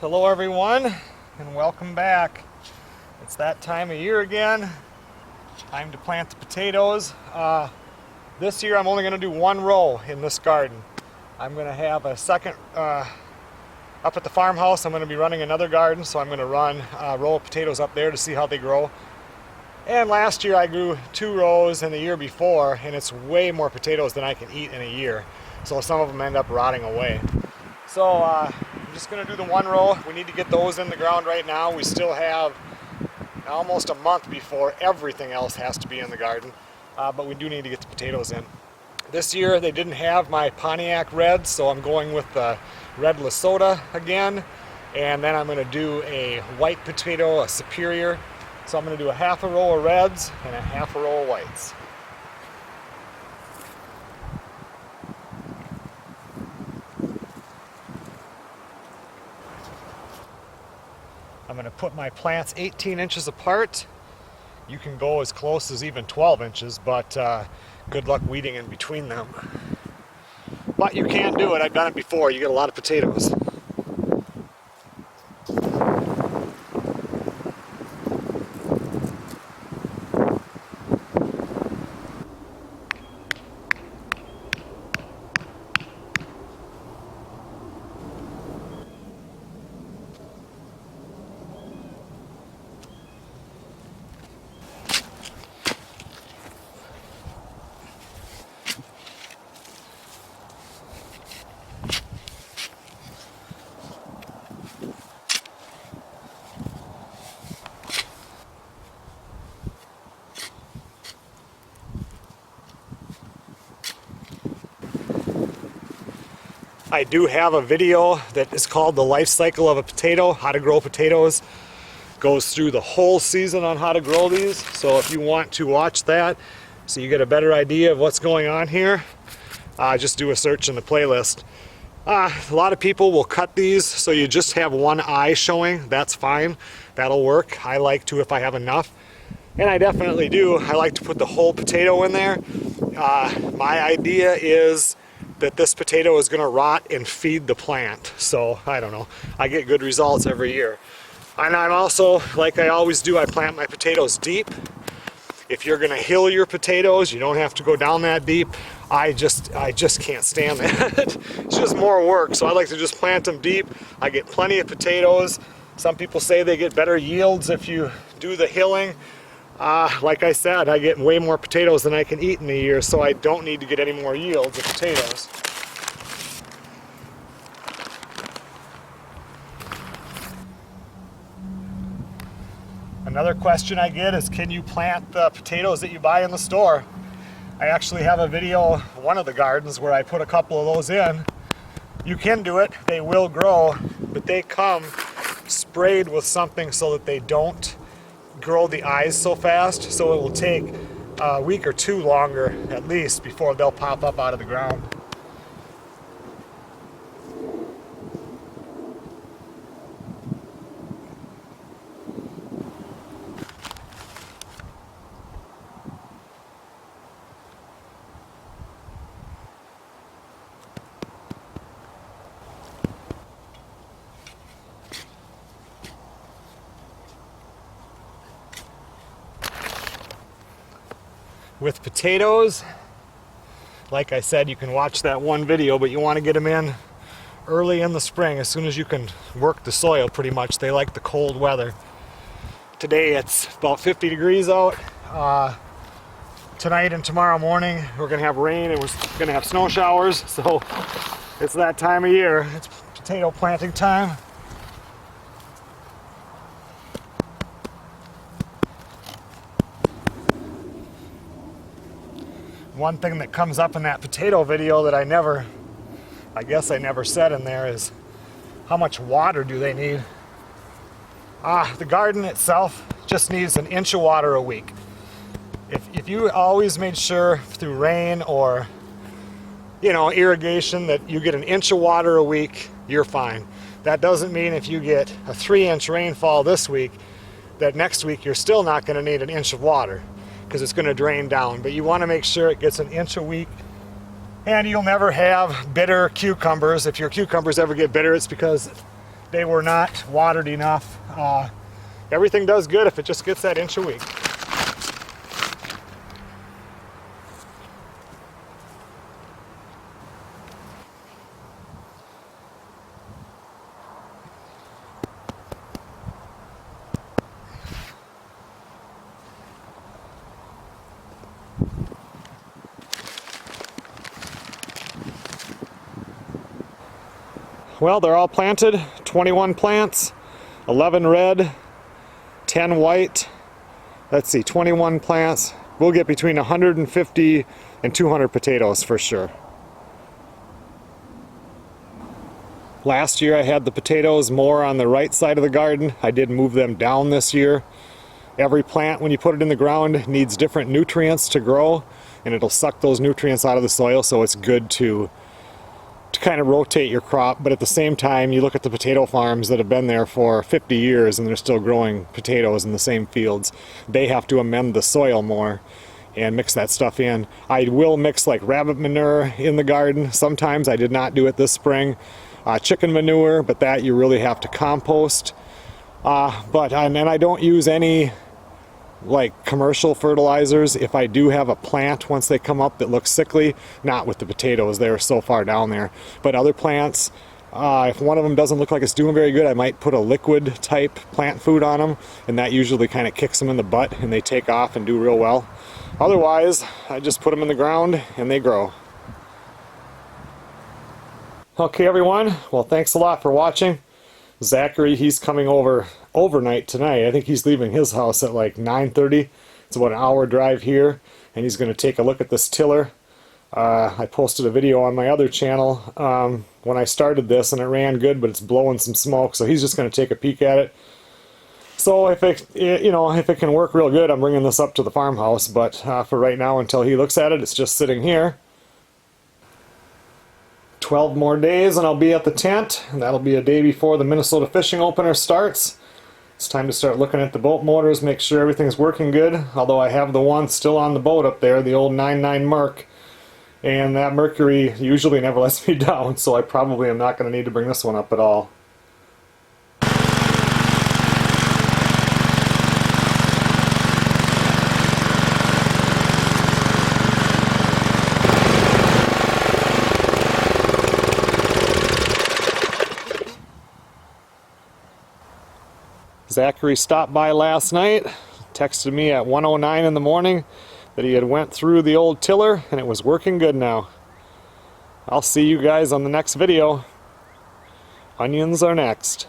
Hello everyone, and welcome back. It's that time of year again. Time to plant the potatoes. This year I'm only going to do one row in this garden. I'm going to have a second, up at the farmhouse I'm going to be running another garden, so I'm going to run a row of potatoes up there to see how they grow. And last year I grew 2 rows, and the year before, and it's way more potatoes than I can eat in a year. So some of them end up rotting away. So I'm just going to do the one row. We need to get those in the ground right now. We still have almost a month before everything else has to be in the garden, but we do need to get the potatoes in. This year they didn't have my Pontiac Red, so I'm going with the Red Lesota again, and then I'm going to do a white potato, a Superior. So I'm going to do a half a row of reds and a half a row of whites. I'm going to put my plants 18 inches apart. You can go as close as even 12 inches, but good luck weeding in between them. But you can do it. I've done it before. You get a lot of potatoes. I do have a video that is called The Life Cycle of a Potato, How to Grow Potatoes. Goes through the whole season on how to grow these. So if you want to watch that, so you get a better idea of what's going on here, just do a search in the playlist. A lot of people will cut these so you just have one eye showing. That's fine. That'll work. I like to if I have enough. And I definitely do. I like to put the whole potato in there. My idea is that this potato is going to rot and feed the plant. So I don't know, I get good results every year. And I'm also, like I always do, I plant my potatoes deep. If you're going to hill your potatoes, you don't have to go down that deep. I just can't stand that. It's just more work, so I like to just plant them deep. I get plenty of potatoes. Some people say they get better yields if you do the hilling. Like I said, I get way more potatoes than I can eat in a year, so I don't need to get any more yields of potatoes. Another question I get is, can you plant the potatoes that you buy in the store? I actually have a video, one of the gardens, where I put a couple of those in. You can do it, they will grow, but they come sprayed with something so that they don't grow the eyes so fast, so it will take a week or 2 longer at least before they'll pop up out of the ground. With potatoes, like I said, you can watch that one video, but you want to get them in early in the spring, as soon as you can work the soil pretty much. They like the cold weather. Today it's about 50 degrees out. Tonight and tomorrow morning we're going to have rain and we're going to have snow showers, so it's that time of year. It's potato planting time. One thing that comes up in that potato video that I guess I never said in there, is how much water do they need? The garden itself just needs 1 inch of water a week. If you always made sure through rain or irrigation that you get 1 inch of water a week, you're fine. That doesn't mean if you get a 3-inch rainfall this week, that next week you're still not going to need 1 inch of water, because it's going to drain down. But you want to make sure it gets 1 inch a week, and you'll never have bitter cucumbers. If your cucumbers ever get bitter, it's because they were not watered enough. Everything does good if it just gets that inch a week. Well, they're all planted, 21 plants, 11 red, 10 white. Let's see, 21 plants. We'll get between 150 and 200 potatoes for sure. Last year I had the potatoes more on the right side of the garden. I did move them down this year. Every plant, when you put it in the ground, needs different nutrients to grow, and it'll suck those nutrients out of the soil, so it's good to kind of rotate your crop. But at the same time, you look at the potato farms that have been there for 50 years and they're still growing potatoes in the same fields. They have to amend the soil more and mix that stuff in. I will mix like rabbit manure in the garden sometimes. I did not do it this spring. Chicken manure, but that you really have to compost. And I don't use any like commercial fertilizers. If I do have a plant once they come up that looks sickly, not with the potatoes, they're so far down there, but other plants, if one of them doesn't look like it's doing very good, I might put a liquid type plant food on them, and that usually kind of kicks them in the butt and they take off and do real well. Otherwise, I just put them in the ground and they grow. Okay everyone, well thanks a lot for watching. Zachary, he's coming over overnight tonight. I think he's leaving his house at like 9:30. It's about an hour drive here, and he's going to take a look at this tiller. I posted a video on my other channel when I started this, and it ran good, but it's blowing some smoke, so he's just going to take a peek at it. So if it can work real good, I'm bringing this up to the farmhouse, but for right now, until he looks at it, it's just sitting here. 12 more days and I'll be at the tent, and that'll be a day before the Minnesota Fishing Opener starts. It's time to start looking at the boat motors, make sure everything's working good, although I have the one still on the boat up there, the old 99 Merc, and that Mercury usually never lets me down, so I probably am not going to need to bring this one up at all. Zachary stopped by last night, texted me at 1:09 in the morning that he had went through the old tiller and it was working good now. I'll see you guys on the next video. Onions are next.